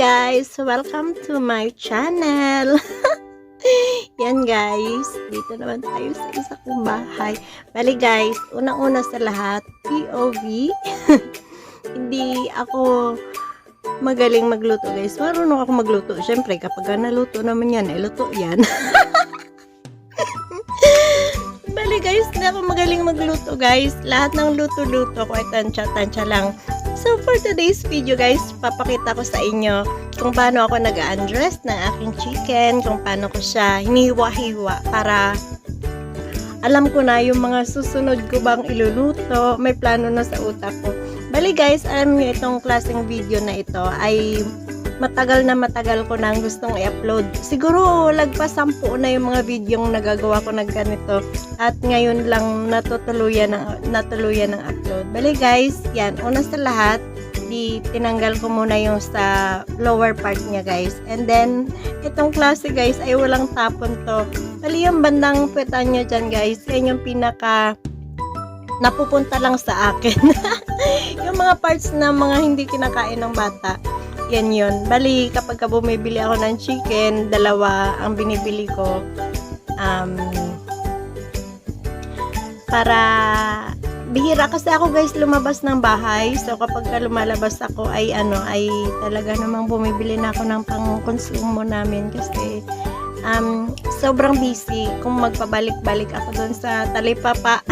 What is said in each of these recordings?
guys! Welcome to my channel! Yan guys, dito naman tayo sa isa kong bahay. Bali guys, unang-una sa lahat, POV. Hindi ako magaling magluto guys. Marunong ako magluto. Siyempre, kapag naluto naman yan, luto yan. Bali guys, hindi ako magaling magluto guys. Lahat ng luto-luto ko ay tansya-tansya lang. So for today's video guys, papakita ko sa inyo kung paano ako nag-undress ng aking chicken, kung paano ko siya hiniwa-hiwa para alam ko na yung mga susunod ko bang iluluto. May plano na sa utak ko. Bali guys, alam niyo itong klaseng video na ito ay matagal ko nang gustong i-upload. Siguro lagpas 10 na yung mga videong nagagawa ko ng ganito at ngayon lang natuluyan ng upload. Bali guys, yan, una sa lahat, tinanggal ko muna yung sa lower part niya guys. And then, itong klase guys ay walang tapon to. Bali yung bandang puwetan niya dyan guys, yan yung pinaka napupunta lang sa akin. Yung mga parts na mga hindi kinakain ng bata. Yan yun. Bali, kapag bumibili ako ng chicken, 2 ang binibili ko. Para bihira kasi ako guys lumabas ng bahay. So, kapag lumalabas ako ay talaga namang bumibili na ako ng pang-konsumo namin kasi sobrang busy kung magpabalik-balik ako doon sa talipapa.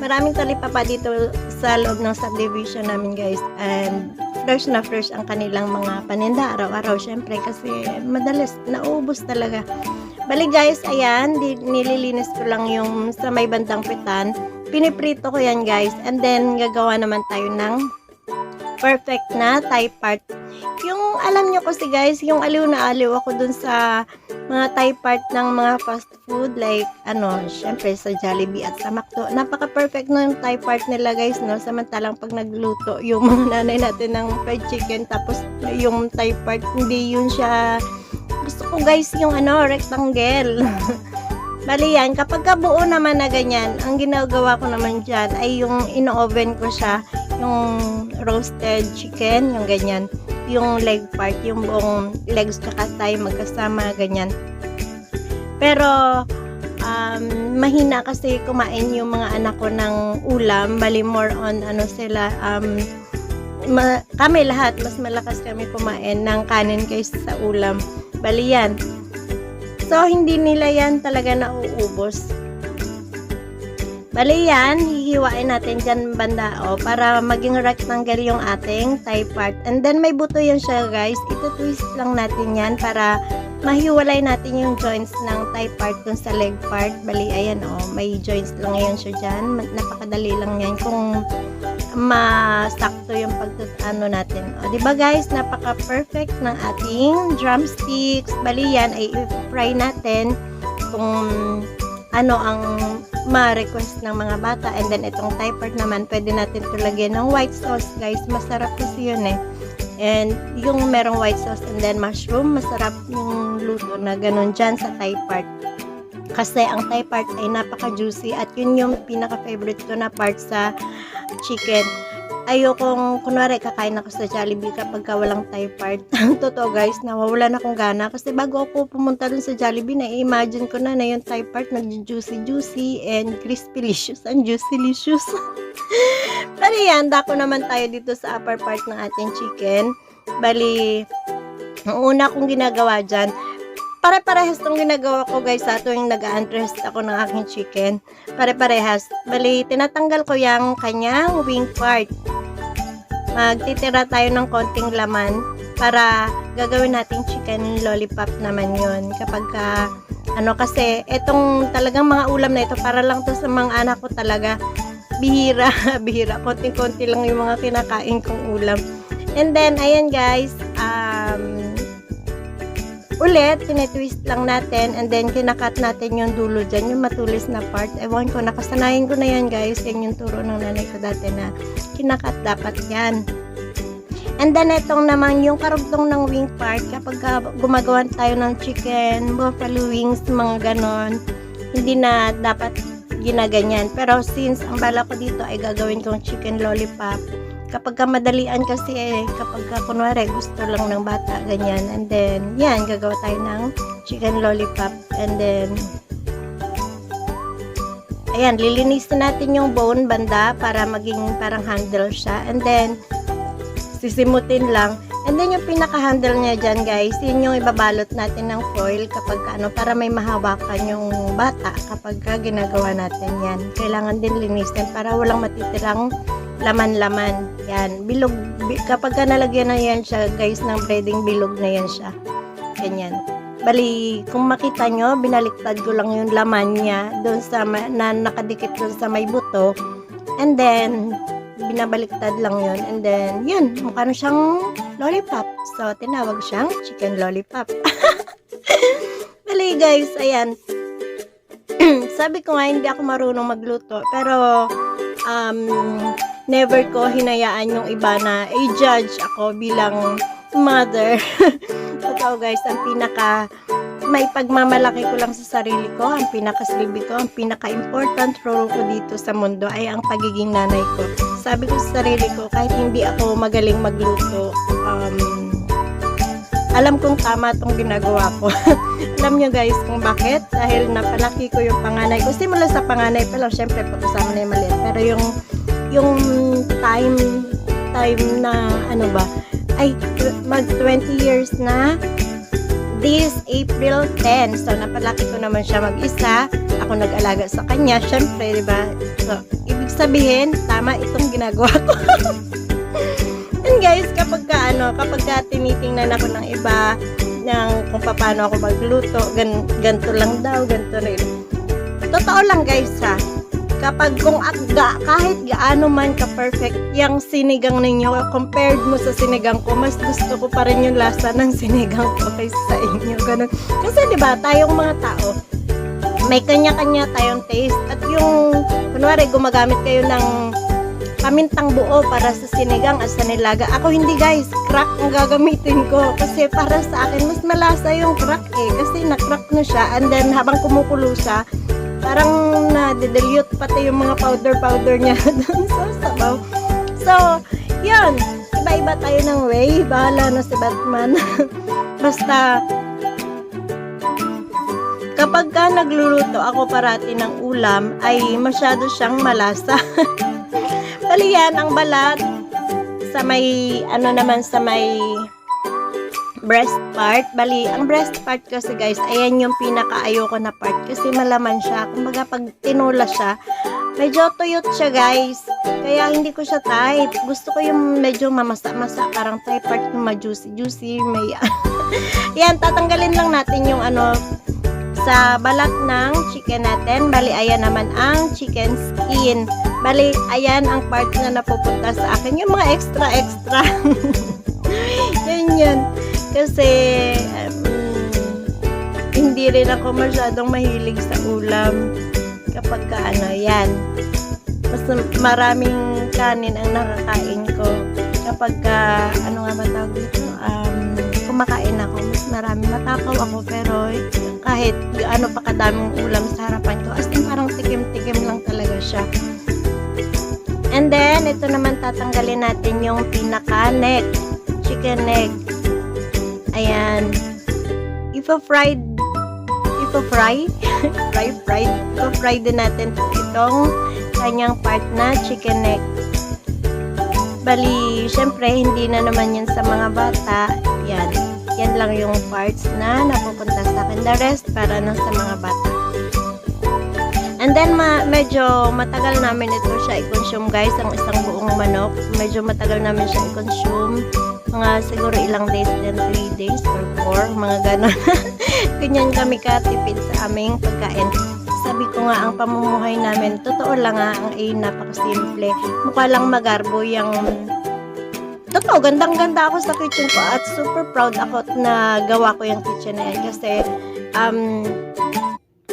Maraming talipapa dito sa loob ng subdivision namin guys. And fresh na fresh ang kanilang mga paninda araw-araw syempre kasi madalas naubos talaga. Bali guys, ayan, nililinis ko lang yung sa may bandang pitan. Piniprito ko yan guys. And then gagawa naman tayo ng perfect na Thai part. Yung alam nyo kasi guys, yung aliw na aliw ako dun sa mga Thai part ng mga fast food like syempre sa Jollibee at sa McDo. Napaka-perfect no yung Thai part nila guys, no? Samantalang pag nagluto yung mga nanay natin ng fried chicken tapos yung Thai part hindi yun siya. Gusto ko guys yung rectangle. Bali yan, kapag buo naman na ganyan, ang ginagawa ko naman dyan ay yung ino-oven ko siya, yung roasted chicken, yung ganyan. Yung leg part, yung buong legs tsaka thigh magkasama, ganyan. Pero, mahina kasi kumain yung mga anak ko ng ulam. Bali, more on, sila, kami lahat, mas malakas kami kumain ng kanin kaysa sa ulam. Bali yan. So, hindi nila yan talaga nauubos. Bali yan, hihiwain natin dyan banda para maging rectangle yung ating Thai part. And then may buto yan siya guys. Ito-twist lang natin yan para mahiwalay natin yung joints ng Thai part dun sa leg part. Bali ayan may joints lang ngayon siya dyan. Napakadali lang yan kung masakto yung natin. Diba guys, napaka-perfect ng ating drumsticks. Bali yan ay i-fry natin kung ano ang ma-request ng mga bata. And then itong Thai part naman, pwede natin ito lagyan ng white sauce guys. Masarap kasi yun eh. And yung merong white sauce and then mushroom, masarap yung luto na ganun dyan sa Thai part. Kasi ang Thai part ay napaka-juicy at yun yung pinaka-favorite ko na part sa chicken. Ayokong, kunwari, kakain ako sa Jollibee kapag walang Thai part. Totoo guys, nawawalan akong gana. Kasi bago ako pumunta dun sa Jollibee, na-imagine ko na yung Thai part nag-juicy and crispy-licious and juicy-licious. Pero yan, dako naman tayo dito sa upper part ng ating chicken. Bali, ang una kong ginagawa dyan, pare-parehas itong ginagawa ko guys sa tuwing nag-undress ako ng aking chicken. Pare-parehas. Bali, tinatanggal ko yung kanyang wing part. Magtitira tayo ng konting laman para gagawin nating chicken lollipop naman yun. Kapag kasi itong talagang mga ulam na ito para lang to sa mga anak ko talaga. Bihira. Konting-konti lang yung mga kinakain kong ulam. And then, ayan guys, ulit, tinitwist lang natin and then kinakat natin yung dulo dyan, yung matulis na part. Ewan ko, nakasanayin ko na yan guys. Yan yung turo ng nanay ko dati na kinakat dapat yan. And then itong naman yung karugtong ng wing part, kapag gumagawa tayo ng chicken, buffalo wings, mga ganon, hindi na dapat ginaganyan. Pero since ang bala ko dito ay gagawin kong chicken lollipop, kapag ka madalian kasi kapag ka kunwari gusto lang ng bata, ganyan. And then, yan, gagawa tayo ng chicken lollipop. And then, ayan, lilinisin natin yung bone banda para maging parang handle siya. And then, sisimutin lang. And then, yung pinaka-handle niya dyan, guys, yun yung ibabalot natin ng foil kapag para may mahawakan yung bata kapag ginagawa natin yan. Kailangan din linisin para walang matitirang laman-laman. Yan. Bilog. Kapag nalagyan na yan siya, guys, ng breading, bilog na yan siya. Ganyan. Bali, kung makita nyo, binaliktad ko lang yung laman niya doon sa na nakadikit doon sa may buto. And then, binabaliktad lang yun. And then, yun, mukha na siyang lollipop. So, tinawag siyang chicken lollipop. Bali, guys, ayan. Sabi ko nga, hindi ako marunong magluto. Pero, never ko hinayaan yung iba na i-judge ako bilang mother. Totoo, guys, ang may pagmamalaki ko lang sa sarili ko, ang pinakasilbi ko, ang pinaka-important role ko dito sa mundo ay ang pagiging nanay ko. Sabi ko sa sarili ko, kahit hindi ako magaling magluto, alam kong tama itong ginagawa ko. Alam nyo, guys, kung bakit? Dahil napalaki ko yung panganay ko. Simula sa panganay pa lang, syempre, pag-usama na yung maliit. Pero yung time na, ay mag 20 years na, this April 10. So, napalaki ko naman siya mag-isa. Ako nag-alaga sa kanya. Syempre, diba? So, ibig sabihin, tama itong ginagawa ko. And guys, kapag tinitingnan ako ng iba, kung paano ako magluto, ganito lang daw, ganito rin. Totoo lang, guys, ha? Kapag kahit gaano man ka-perfect yung sinigang ninyo, compared mo sa sinigang ko, mas gusto ko pa rin yung lasa ng sinigang ko kaysa sa inyo. Ganun. Kasi diba, tayong mga tao, may kanya-kanya tayong taste. At yung, kunwari, gumagamit kayo ng pamintang buo para sa sinigang at sa nilaga. Ako hindi, guys, crack ang gagamitin ko. Kasi para sa akin, mas malasa yung crack kasi na-crack na siya. And then, habang kumukulo siya, parang na-dilute pati yung mga powder niya doon sa sabaw. So, yun. Iba-iba tayo ng way. Bahala na si Batman. Basta, kapag nagluluto ako parati ng ulam, ay masyado siyang malasa. Bali yan, ang balat sa may, sa may breast part. Bali, ang breast part kasi, guys, ayan yung pinaka-ayoko na part kasi malaman siya. Kumbaga, pag tinula siya, medyo tuyot siya, guys. Kaya hindi ko siya type. Gusto ko yung medyo mamasa-masa, parang type part yung ma-juicy-juicy. May yan, tatanggalin lang natin yung sa balat ng chicken natin. Bali, ayan naman ang chicken skin. Bali, ayan ang part na napupunta sa akin. Yung mga extra. Yan. Kasi, hindi rin ako masyadong mahilig sa ulam. Kapag yan. Mas maraming kanin ang nakakain ko. Kapag matawag dito? Kumakain ako, mas marami. Matakaw ako, pero kahit gaano pa kadaming ulam sa harapan ko, as in parang tikim-tikim lang talaga siya. And then, ito naman tatanggalin natin yung pinaka-neck, chicken neck. Ayan. Ipa-fry din natin itong kanyang part na chicken neck. Bali, syempre, hindi na naman yan sa mga bata. Yan lang yung parts na napupunta sa akin. The rest, para na sa mga bata. And then, medyo matagal namin ito siya i-consume, guys. Ang isang buong manok. Medyo matagal namin siya i-consume. Mga siguro ilang days din, 3 days or 4. Mga ganon. Ganyan kami katipid sa aming pagkain. Sabi ko nga, ang pamumuhay namin, totoo lang nga, ang napakasimple. Mukha lang magarbo yung totoo, gandang-ganda ako sa kitchen ko at super proud ako na gawa ko yung kitchen na yan kasi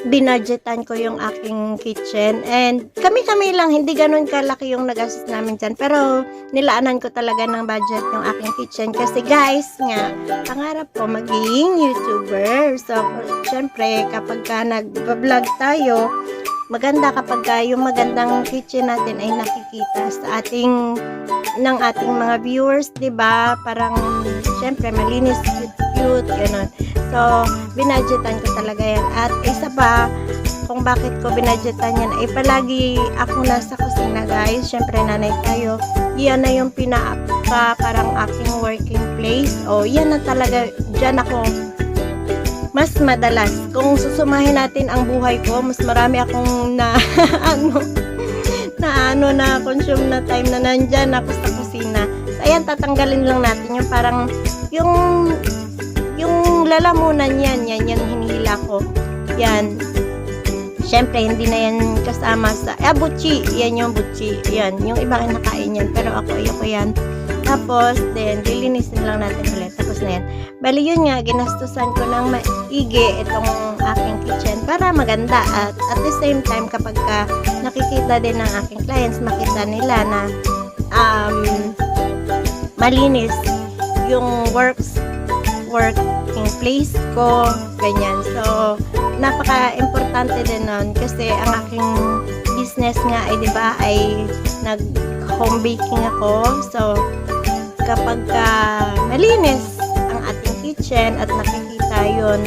binudgetan ko yung aking kitchen and kami-kami lang, hindi ganun kalaki yung nagastos namin dyan, pero nilaanan ko talaga ng budget yung aking kitchen kasi, guys, nga pangarap ko maging YouTuber. So syempre kapag nag-vlog tayo, maganda kapag yung magandang kitchen natin ay nakikita sa ating mga viewers, 'di ba? Parang syempre malinis, cute, gano'n. So, binadgetan ko talaga yan. At isa pa, kung bakit ko binadgetan yan, ay palagi ako nasa kusina, guys. Syempre, nanay tayo. Yan na yung parang aking working place. O, yan na talaga. Diyan ako mas madalas. Kung susumahin natin ang buhay ko, mas marami akong na consume na time na nandyan ako sa kusina. So, ayan, tatanggalin lang natin yung parang yung lalamunan yan yung hinihila ko. Yan. Siyempre, hindi na yan kasama sa, butchi. Yan yung butchi. Yan. Yung iba kinakain yan. Pero ako, ayoko yan. Tapos, then, dilinisin lang natin ulit. Tapos na yan. Bali, yun nga, ginastusan ko ng maigi itong aking kitchen para maganda. At the same time, kapag nakikita din ng aking clients, makita nila na malinis yung working place ko, ganyan. So, napaka-importante din nun kasi ang aking business nga ay, di ba, ay nag-home baking ako. So, kapag malinis ang ating kitchen at nakikita yon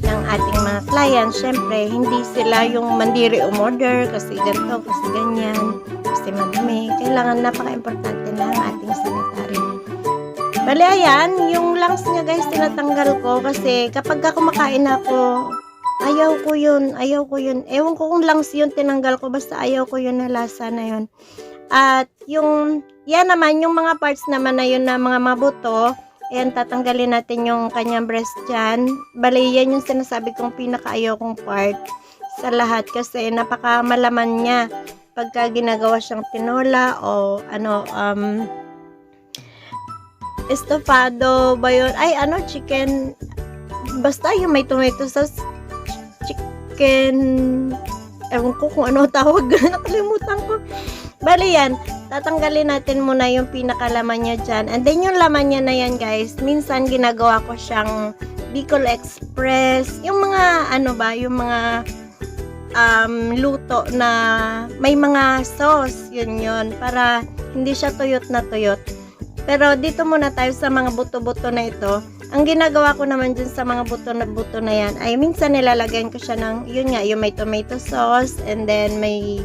ng ating mga clients, syempre, hindi sila yung mandiri umorder kasi ganito, kasi ganyan, kasi madumi. Kailangan napaka-importante na ang ating sanitary. Bali, ayan, yung lungs niya, guys, tinatanggal ko kasi kapag kumakain ako, ayaw ko yun. Ewan ko kung lungs yun tinanggal ko, basta ayaw ko yun na lasa na yun. At yan naman, yung mga parts naman na yun na mga mabuto, ayan, tatanggalin natin yung kanyang breast dyan. Bali, yan yung sinasabi kong pinakaayaw kong part sa lahat kasi napakamalaman niya pagka ginagawa siyang tinola o estofado ba yun? Ay, chicken. Basta yung may tomato sauce. Chicken. Ewan ko kung ano tawag. Nakalimutan ko. Bali yan. Tatanggalin natin muna yung pinakalaman niya dyan. And then yung laman niya na yan, guys. Minsan ginagawa ko siyang Bicol Express. Yung mga, yung mga luto na may mga sauce. Yun. Para hindi siya tuyot na tuyot. Pero dito muna tayo sa mga buto-buto na ito. Ang ginagawa ko naman dyan sa mga buto na yan ay minsan nilalagyan ko siya ng, yun nga, yung may tomato sauce and then may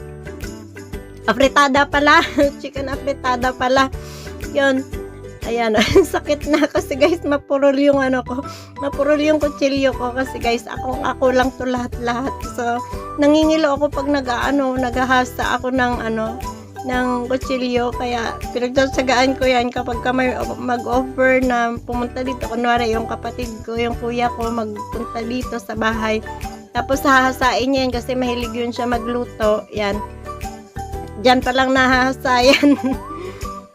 afritada pala. Chicken afritada pala. Yun. Ayan, sakit na kasi guys, mapurol yung mapurol yung kutsilyo ko kasi guys, ako lang to lahat-lahat. So, nangingilo ako pag naghahasa ako ng kutsilyo, kaya pinagtsatsagaan ko yan kapag may mag-offer na pumunta dito, kunwari yung kapatid ko, yung kuya ko magpunta dito sa bahay, tapos hahasain niya yan kasi mahilig yun siya magluto, yan dyan palang nahahasayan.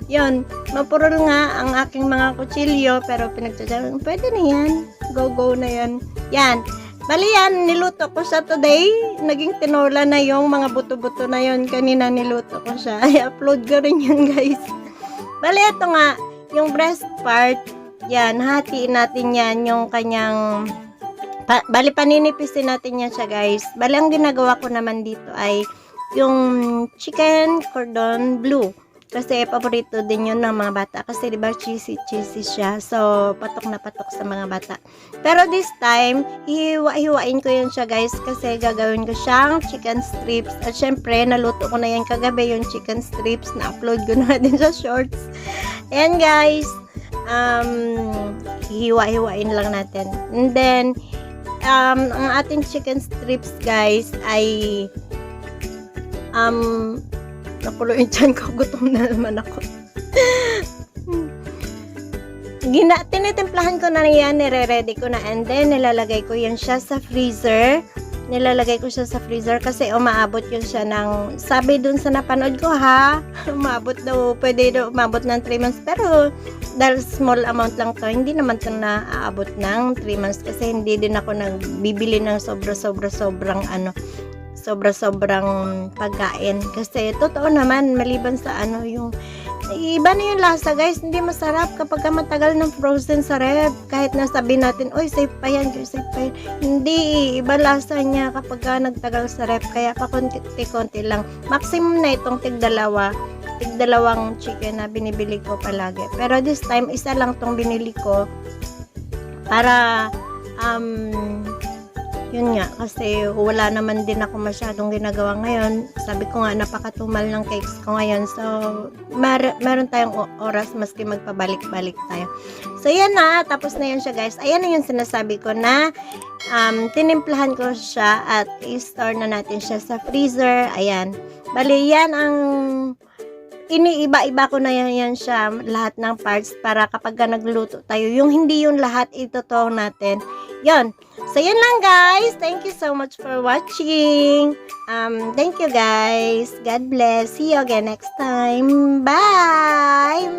Yun, mapurol nga ang aking mga kutsilyo, pero pinagtsatsagaan, pwede na yan, go na yan. Bali yan, niluto ko siya today. Naging tinola na yung mga buto-buto na yon. Kanina niluto ko siya. Ay, upload ko rin yan, guys. Bali, ito nga, yung breast part. Yan, hatiin natin yan yung kanyang... Bali, paninipisin natin yan siya, guys. Bali, ang ginagawa ko naman dito ay yung chicken cordon bleu. Kasi paborito din yun ng mga bata. Kasi diba cheesy siya. So, patok na patok sa mga bata. Pero this time, hiwa-hiwain ko yun siya, guys. Kasi gagawin ko siyang chicken strips. At syempre, naluto ko na yan kagabi yung chicken strips. Na-upload ko na din sa shorts. Ayan, guys. Hiwa-hiwain lang natin. And then, ang ating chicken strips, guys, ay napulo yung tiyan ko, gutom na naman ako. Tinitimplahan ko na yan, nire-ready ko na, and then nilalagay ko yan siya sa freezer. Nilalagay ko siya sa freezer kasi umaabot yun siya ng, sabi dun sa napanood ko pwede daw umabot ng 3 months, pero dahil small amount lang to, hindi naman to naaabot ng 3 months kasi hindi din ako nagbibili ng sobrang pagkain kasi totoo naman maliban sa yung iba na yung lasa guys, hindi masarap kapag matagal ng frozen sa ref. Kahit nasabi natin, oy safe pa yan, safe pa yan. Hindi, iba lasa niya kapag nagtagal sa ref. Kaya pa konti-konti lang. Maximum na itong tigdalawang chicken na binibili ko palagi. Pero this time, isa lang tong binili ko para yun nga, kasi wala naman din ako masyadong ginagawa ngayon. Sabi ko nga, napakatumal ng cakes ko ngayon. So, meron tayong oras maski magpabalik-balik tayo. So, yan na. Tapos na yan siya, guys. Ayan na yung sinasabi ko na tinimplahan ko siya at i-store na natin siya sa freezer. Ayan. Bali, yan ang iniiba-iba ko na yan siya, lahat ng parts, para kapag nagluto tayo, yung hindi yung lahat itotoong natin. Yon. So, yan lang guys. Thank you so much for watching. Thank you guys. God bless. See you again next time. Bye!